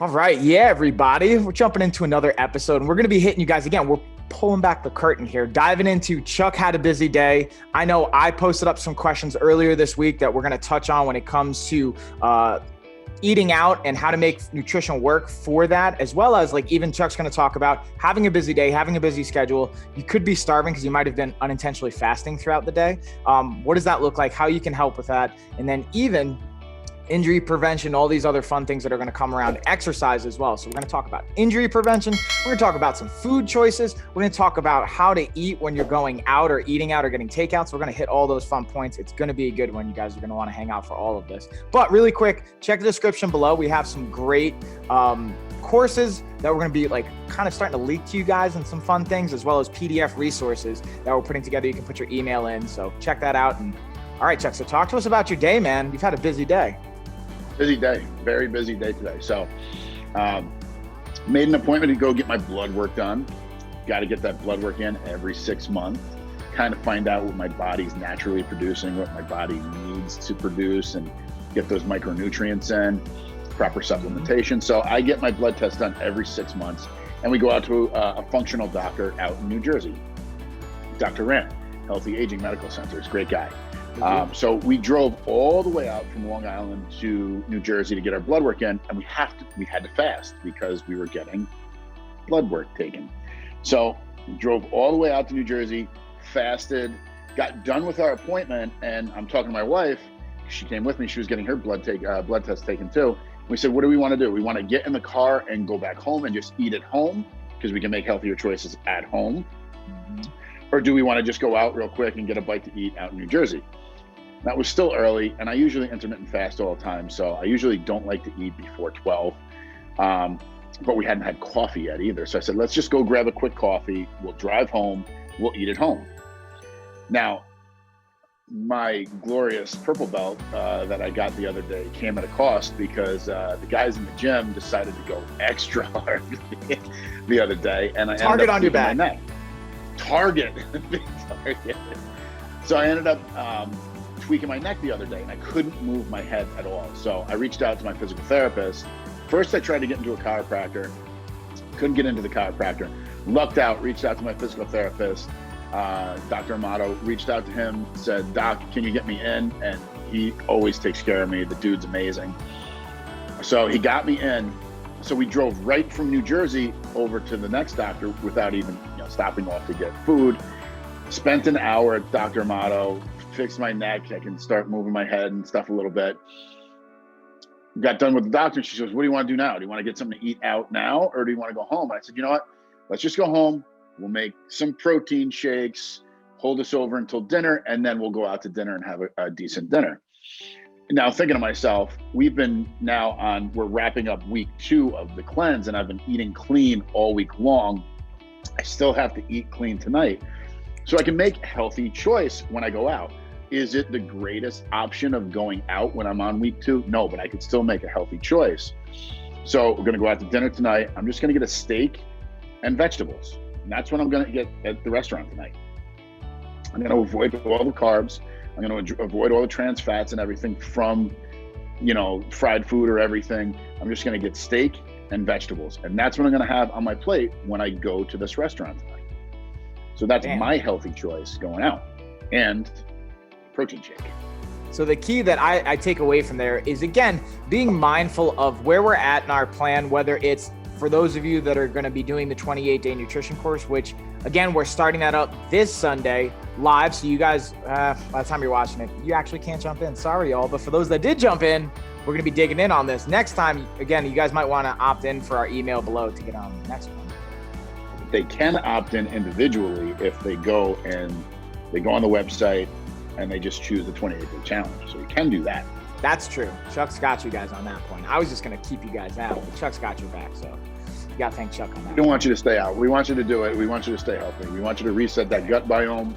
All right. Yeah, everybody. We're jumping into another episode and we're going to be hitting you guys again. We're pulling back the curtain here, diving into Chuck had a busy day. I know I posted up some questions earlier this week that we're going to touch on when it comes to eating out and how to make nutrition work for that, as well as like even Chuck's going to talk about having a busy day, having a busy schedule. You could be starving because you might have been unintentionally fasting throughout the day. What does that look like? How you can help with that? And then even injury prevention, all these other fun things that are going to come around, exercise as well. So we're going to talk about injury prevention. We're going to talk about some food choices. We're going to talk about how to eat when you're going out or eating out or getting takeout. So we're going to hit all those fun points. It's going to be a good one. You guys are going to want to hang out for all of this. But really quick, check the description below. We have some great courses that we're going to be like kind of starting to leak to you guys and some fun things, as well as PDF resources that we're putting together. You can put your email in. So check that out. And all right, Chuck, so talk to us about your day, man. You've had a busy day. Busy day, very busy day today. So made an appointment to go get my blood work done. Got to get that blood work in every 6 months, kind of find out what my body's naturally producing, what my body needs to produce, and get those micronutrients in, proper supplementation. So I get my blood test done every 6 months, and we go out to a functional doctor out in New Jersey, Dr. Rand, Healthy Aging Medical Center. He's a great guy. So we drove all the way out from Long Island to New Jersey to get our blood work in, and we had to fast because we were getting blood work taken. So we drove all the way out to New Jersey, fasted, got done with our appointment, and I'm talking to my wife. She came with me. She was getting her blood test taken too. We said, what do we want to do? We want to get in the car and go back home and just eat at home because we can make healthier choices at home. Or do we want to just go out real quick and get a bite to eat out in New Jersey? That was still early, and I usually intermittent fast all the time, so I usually don't like to eat before 12, but we hadn't had coffee yet either. So I said, let's just go grab a quick coffee. We'll drive home. We'll eat at home. Now, my glorious purple belt that I got the other day came at a cost because the guys in the gym decided to go extra hard the other day, and I Target on your back. Target. So I ended up tweaking my neck the other day, and I couldn't move my head at all. So I reached out to my physical therapist. First, I tried to get into a chiropractor. Couldn't get into the chiropractor. Lucked out, reached out to my physical therapist, Dr. Amato, reached out to him, said, Doc, can you get me in? And he always takes care of me. The dude's amazing. So he got me in. So we drove right from New Jersey over to the next doctor without even stopping off to get food. Spent an hour at Dr. Amato, fixed my neck. I can start moving my head and stuff a little bit. Got done with the doctor, and she goes, what do you want to do now? Do you want to get something to eat out now, or do you want to go home? And I said, you know what? Let's just go home. We'll make some protein shakes, hold us over until dinner, and then we'll go out to dinner and have a decent dinner. Now, thinking to myself, we're wrapping up week 2 of the cleanse, and I've been eating clean all week long. I still have to eat clean tonight, so I can make a healthy choice when I go out. Is it the greatest option of going out when I'm on week 2? No, but I could still make a healthy choice. So we're gonna go out to dinner tonight. I'm just gonna get a steak and vegetables. And that's what I'm gonna get at the restaurant tonight. I'm gonna avoid all the carbs. I'm gonna avoid all the trans fats and everything from, fried food or everything. I'm just gonna get steak and vegetables. And that's what I'm gonna have on my plate when I go to this restaurant tonight. So that's my healthy choice going out. And protein shake. So the key that I take away from there is, again, being mindful of where we're at in our plan, whether it's for those of you that are going to be doing the 28-day nutrition course, which, again, we're starting that up this Sunday live. So you guys, by the time you're watching it, you actually can't jump in. Sorry, y'all. But for those that did jump in, we're going to be digging in on this. Next time, again, you guys might want to opt in for our email below to get on the next one. They can opt in individually if they go on the website and they just choose the 28-day challenge. So you can do that. That's true. Chuck's got you guys on that point. I was just going to keep you guys out, but Chuck's got your back. So you got to thank Chuck on that. We don't want you to stay out. We want you to do it. We want you to stay healthy. We want you to reset that gut biome.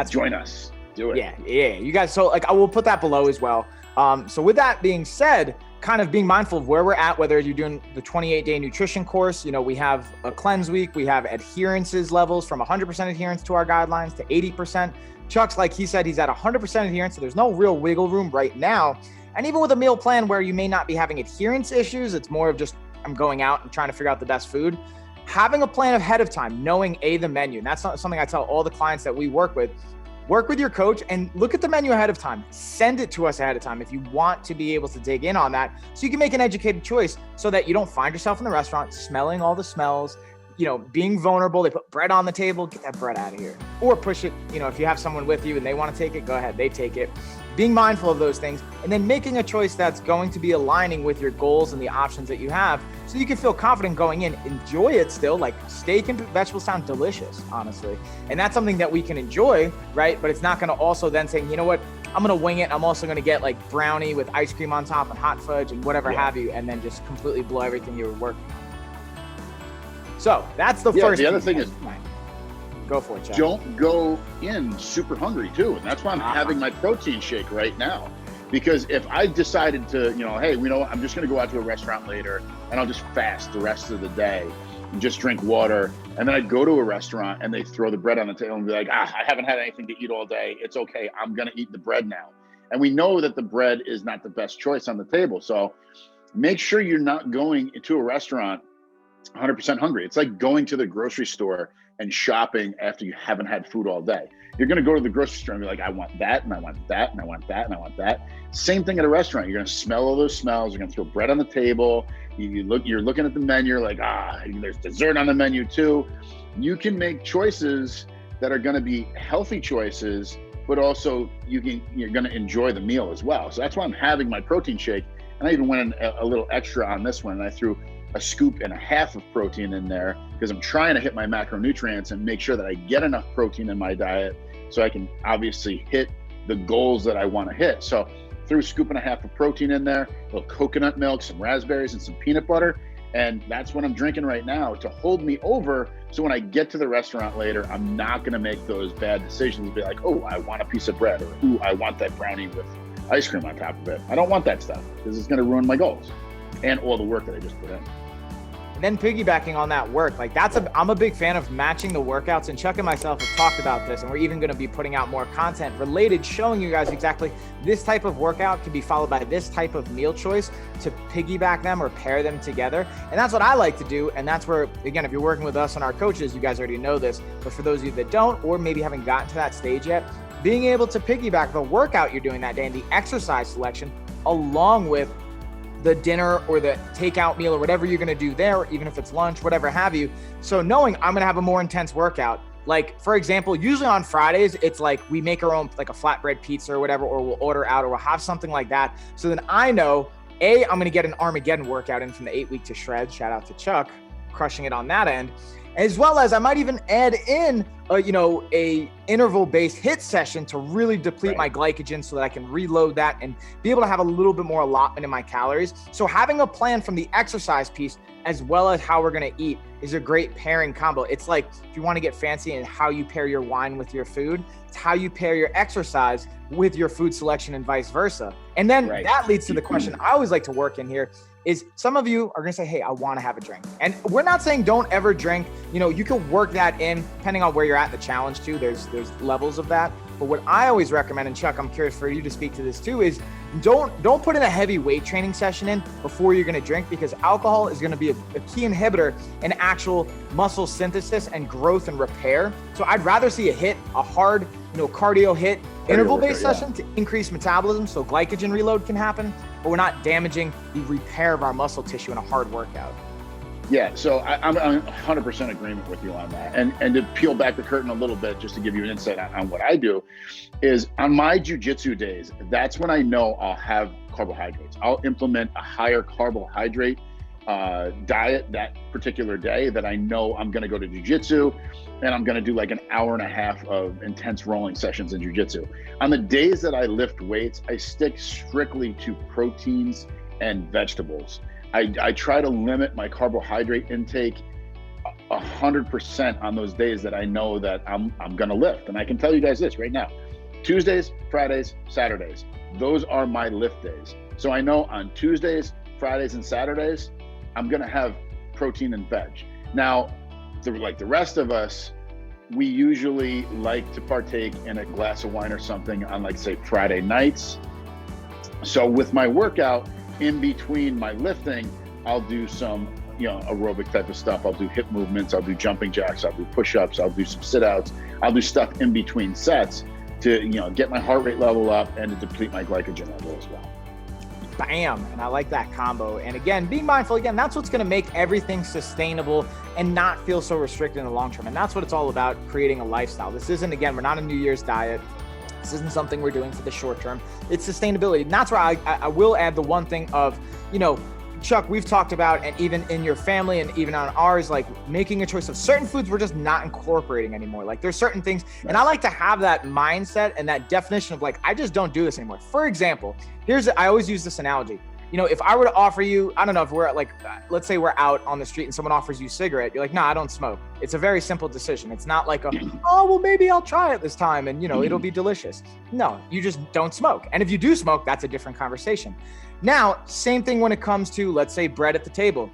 Join us. Do it. Yeah. You guys. So I will put that below as well. So with that being said, kind of being mindful of where we're at, whether you're doing the 28-day nutrition course, we have a cleanse week, we have adherences levels from 100% adherence to our guidelines to 80%. Chuck's, like he said, he's at 100% adherence, so there's no real wiggle room right now. And even with a meal plan where you may not be having adherence issues, it's more of just, I'm going out and trying to figure out the best food. Having a plan ahead of time, knowing the menu. And that's not something I tell all the clients that we work with. Work with your coach and look at the menu ahead of time. Send it to us ahead of time if you want to be able to dig in on that, so you can make an educated choice so that you don't find yourself in the restaurant smelling all the smells, being vulnerable. They put bread on the table, get that bread out of here. Or push it, if you have someone with you and they want to take it, go ahead, they take it. Being mindful of those things and then making a choice that's going to be aligning with your goals and the options that you have, so you can feel confident going in. Enjoy it still. Like, steak and vegetables sound delicious, honestly. And that's something that we can enjoy, right? But it's not going to also then say, you know what, I'm going to wing it. I'm also going to get like brownie with ice cream on top and hot fudge and whatever have you, and then just completely blow everything you were working on. So that's the first. The other thing is, go for it, Chuck. Don't go in super hungry too. And that's why I'm having my protein shake right now. Because if I decided to, hey, I'm just going to go out to a restaurant later and I'll just fast the rest of the day and just drink water. And then I'd go to a restaurant and they throw the bread on the table and be like, I haven't had anything to eat all day. It's okay. I'm going to eat the bread now. And we know that the bread is not the best choice on the table. So make sure you're not going to a restaurant 100% hungry. It's like going to the grocery store and shopping after you haven't had food all day. You're going to go to the grocery store and be like, I want that, and I want that, and I want that, and I want that. Same thing at a restaurant. You're going to smell all those smells. You're going to throw bread on the table. You're looking at the menu. You're like, there's dessert on the menu too. You can make choices that are going to be healthy choices, but also you're going to enjoy the meal as well. So that's why I'm having my protein shake. And I even went in a little extra on this one, and I threw a scoop and a half of protein in there because I'm trying to hit my macronutrients and make sure that I get enough protein in my diet so I can obviously hit the goals that I want to hit. So threw a scoop and a half of protein in there, a little coconut milk, some raspberries, and some peanut butter. And that's what I'm drinking right now to hold me over. So when I get to the restaurant later, I'm not going to make those bad decisions, be like, oh, I want a piece of bread, or ooh, I want that brownie with ice cream on top of it. I don't want that stuff because it's going to ruin my goals and all the work that I just put in. And then piggybacking on that work, like I'm a big fan of matching the workouts, and Chuck and myself have talked about this, and we're even going to be putting out more content related, showing you guys exactly this type of workout can be followed by this type of meal choice to piggyback them or pair them together. And that's what I like to do. And that's where, again, if you're working with us and our coaches, you guys already know this, but for those of you that don't, or maybe haven't gotten to that stage yet, being able to piggyback the workout you're doing that day and the exercise selection along with the dinner or the takeout meal or whatever you're going to do there, even if it's lunch, whatever have you. So knowing I'm going to have a more intense workout, like for example, usually on Fridays, it's like we make our own, like a flatbread pizza or whatever, or we'll order out or we'll have something like that. So then I know, I'm going to get an Armageddon workout in from the 8 week to shred. Shout out to Chuck, crushing it on that end. As well as I might even add in a interval-based HIIT session to really deplete my glycogen so that I can reload that and be able to have a little bit more allotment in my calories. So having a plan from the exercise piece as well as how we're going to eat is a great pairing combo. It's like if you want to get fancy in how you pair your wine with your food, it's how you pair your exercise with your food selection and vice versa. And then that leads to the question I always like to work in here is some of you are going to say, hey, I want to have a drink. And we're not saying don't ever drink. You can work that in depending on where you're at in the challenge too. There's levels of that. But what I always recommend, and Chuck, I'm curious for you to speak to this too, is don't put in a heavy weight training session in before you're going to drink, because alcohol is going to be a key inhibitor in actual muscle synthesis and growth and repair. So I'd rather see a hard, cardio HIIT, interval-based session to increase metabolism so glycogen reload can happen, but we're not damaging the repair of our muscle tissue in a hard workout. Yeah, so I'm 100% agreement with you on that. And to peel back the curtain a little bit, just to give you an insight on what I do, is on my jiu-jitsu days, that's when I know I'll have carbohydrates. I'll implement a higher carbohydrate diet that particular day that I know I'm going to go to jiu-jitsu, and I'm going to do like an hour and a half of intense rolling sessions in jiu-jitsu. On the days that I lift weights, I stick strictly to proteins and vegetables. I try to limit my carbohydrate intake 100% on those days that I know that I'm going to lift. And I can tell you guys this right now: Tuesdays, Fridays, Saturdays, those are my lift days. So I know on Tuesdays, Fridays, and Saturdays, I'm going to have protein and veg. Now, like the rest of us, we usually like to partake in a glass of wine or something on, like, say, Friday nights. So with my workout, in between my lifting, I'll do some, aerobic type of stuff. I'll do hip movements. I'll do jumping jacks. I'll do push-ups. I'll do some sit-outs. I'll do stuff in between sets to, get my heart rate level up and to deplete my glycogen level as well. Bam. And I like that combo. And again, being mindful, that's what's going to make everything sustainable and not feel so restricted in the long term. And that's what it's all about, creating a lifestyle. This isn't, again, we're not a New Year's diet. This isn't something we're doing for the short term. It's sustainability. And that's where I will add the one thing of, Chuck, we've talked about, and even in your family and even on ours, like making a choice of certain foods we're just not incorporating anymore. Like there's certain things, and I like to have that mindset and that definition of like, I just don't do this anymore. For example, I always use this analogy. If I were to offer you, I don't know, if we're like, let's say we're out on the street and someone offers you a cigarette, you're like, no, I don't smoke. It's a very simple decision. It's not like, well, maybe I'll try it this time and, it'll be delicious. No, you just don't smoke. And if you do smoke, that's a different conversation. Now, same thing when it comes to, let's say, bread at the table.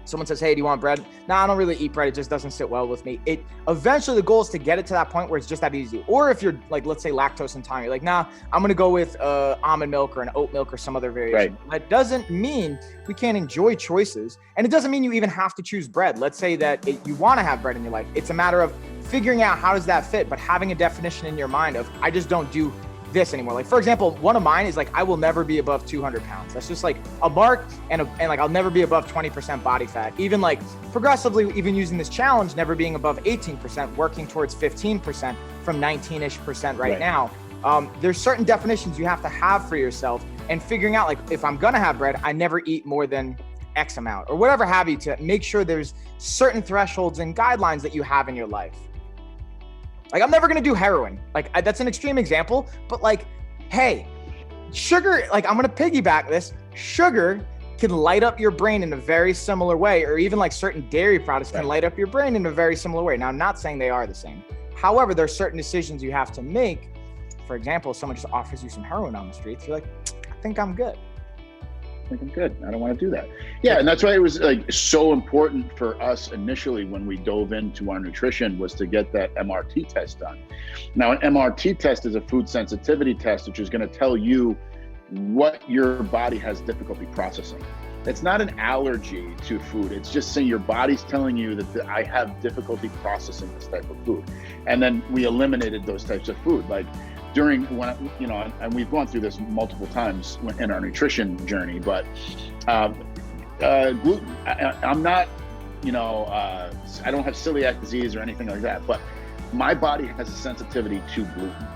Someone says, hey, do you want bread? No, I don't really eat bread. It just doesn't sit well with me. Eventually the goal is to get it to that point where it's just that easy. Or if you're like, let's say lactose intolerant, you're like, nah, I'm going to go with almond milk or an oat milk or some other variation. Right. That doesn't mean we can't enjoy choices. And it doesn't mean you even have to choose bread. Let's say that you want to have bread in your life. It's a matter of figuring out how does that fit, but having a definition in your mind of, I just don't do this anymore. Like, for example, one of mine is like, I will never be above 200 pounds. That's just like a mark, and like, I'll never be above 20% body fat. Even like progressively, even using this challenge, never being above 18%, working towards 15% from 19-ish% right now. There's certain definitions you have to have for yourself, and figuring out like, if I'm going to have bread, I never eat more than X amount or whatever have you, to make sure there's certain thresholds and guidelines that you have in your life. Like, I'm never going to do heroin. Like, that's an extreme example, but like, hey, sugar, like, I'm going to piggyback this. Sugar can light up your brain in a very similar way, or even like certain dairy products can light up your brain in a very similar way. Now, I'm not saying they are the same. However, there are certain decisions you have to make. For example, if someone just offers you some heroin on the streets, you're like, I think I'm good. I think I'm good. I don't want to do that. Yeah. And that's why it was like so important for us initially when we dove into our nutrition, was to get that MRT test done. Now, an MRT test is a food sensitivity test, which is going to tell you what your body has difficulty processing. It's not an allergy to food. It's just saying your body's telling you that I have difficulty processing this type of food. And then we eliminated those types of food. Like, during when, and we've gone through this multiple times in our nutrition journey, but gluten, I'm not, I don't have celiac disease or anything like that, but my body has a sensitivity to gluten.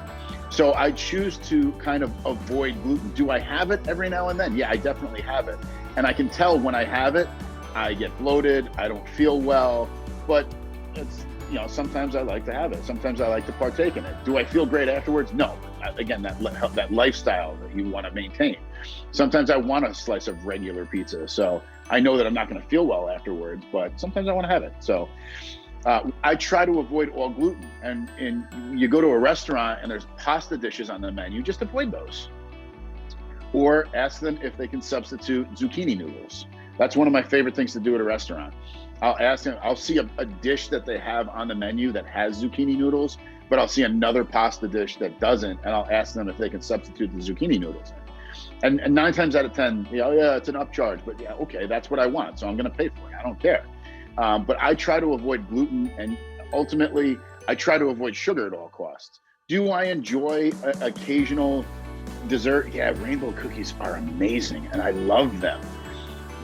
So I choose to kind of avoid gluten. Do I have it every now and then? Yeah, I definitely have it. And I can tell when I have it, I get bloated, I don't feel well, but it's, sometimes I like to have it. Sometimes I like to partake in it. Do I feel great afterwards? No. Again, that lifestyle that you want to maintain. Sometimes I want a slice of regular pizza. So I know that I'm not going to feel well afterwards, but sometimes I want to have it. So I try to avoid all gluten. And you go to a restaurant and there's pasta dishes on the menu, just avoid those. Or ask them if they can substitute zucchini noodles. That's one of my favorite things to do at a restaurant. I'll ask them, I'll see a dish that they have on the menu that has zucchini noodles, but I'll see another pasta dish that doesn't, and I'll ask them if they can substitute the zucchini noodles in. And 9 times out of 10, yeah, it's an upcharge, but yeah, okay, that's what I want, so I'm gonna pay for it, I don't care. But I try to avoid gluten, and ultimately, I try to avoid sugar at all costs. Do I enjoy occasional dessert? Yeah, rainbow cookies are amazing, and I love them.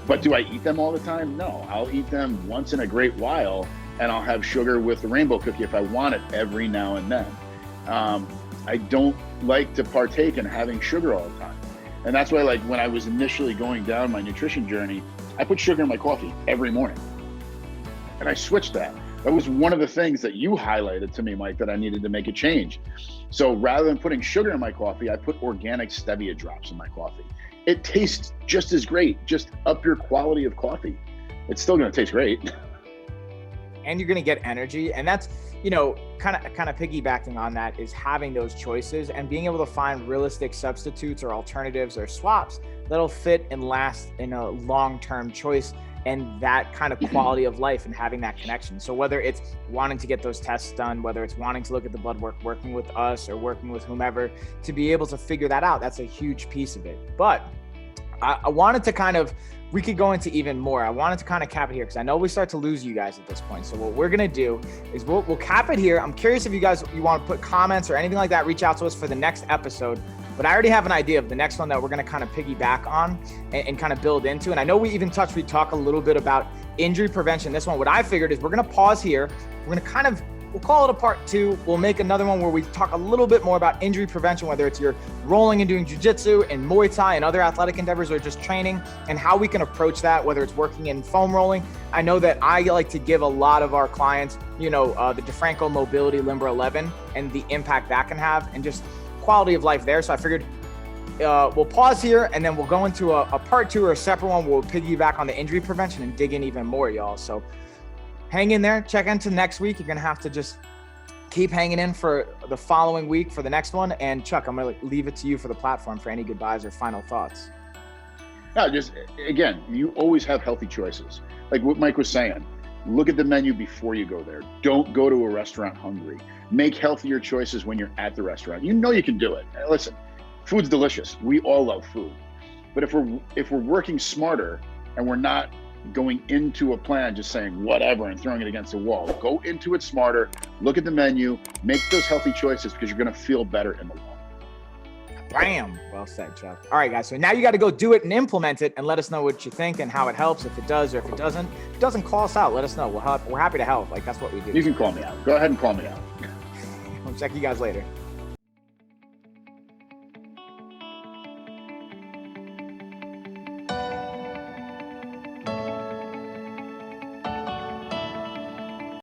But do I eat them all the time? No, I'll eat them once in a great while, and I'll have sugar with the rainbow cookie if I want it every now and then. I don't like to partake in having sugar all the time. And that's why, like, when I was initially going down my nutrition journey, I put sugar in my coffee every morning. And I switched that. That was one of the things that you highlighted to me, Mike, that I needed to make a change. So rather than putting sugar in my coffee, I put organic stevia drops in my coffee. It tastes just as great. Just up your quality of coffee. It's still going to taste great. And you're going to get energy. And that's, kind of piggybacking on that is having those choices and being able to find realistic substitutes or alternatives or swaps that'll fit and last in a long-term choice. and that kind of quality of life and having that connection. So whether it's wanting to get those tests done, whether it's wanting to look at the blood work, working with us or working with whomever, to be able to figure that out, that's a huge piece of it. But I wanted to we could go into even more. I wanted to kind of cap it here because I know we start to lose you guys at this point. So what we're going to do is we'll cap it here. I'm curious if you want to put comments or anything like that, reach out to us for the next episode. But I already have an idea of the next one that we're going to kind of piggyback on and kind of build into. And I know we talk a little bit about injury prevention. This one, what I figured is we're going to pause here. We're going to we'll call it a part 2. We'll make another one where we talk a little bit more about injury prevention, whether it's you're rolling and doing jiu-jitsu and Muay Thai and other athletic endeavors or just training, and how we can approach that, whether it's working in foam rolling. I know that I like to give a lot of our clients, the DeFranco Mobility Limber 11 and the impact that can have and just quality of life there. So I figured we'll pause here and then we'll go into a part 2 or a separate one. We'll piggyback on the injury prevention and dig in even more, y'all. So hang in there, check into next week. You're going to have to just keep hanging in for the following week for the next one. And Chuck, I'm going to leave it to you for the platform for any goodbyes or final thoughts. No, just, again, you always have healthy choices. Like what Mike was saying, look at the menu before you go there. Don't go to a restaurant hungry. Make healthier choices when you're at the restaurant. You know you can do it. Listen, food's delicious. We all love food. But if we're working smarter and we're not going into a plan just saying whatever and throwing it against the wall, go into it smarter, look at the menu, make those healthy choices because you're going to feel better in the long run. Bam. Well said, Chuck. All right, guys. So now you got to go do it and implement it and let us know what you think and how it helps, if it does or if it doesn't. If it doesn't, call us out. Let us know. We're happy to help. Like, that's what we do. You can call me out. Go ahead and call me out. We'll check you guys later.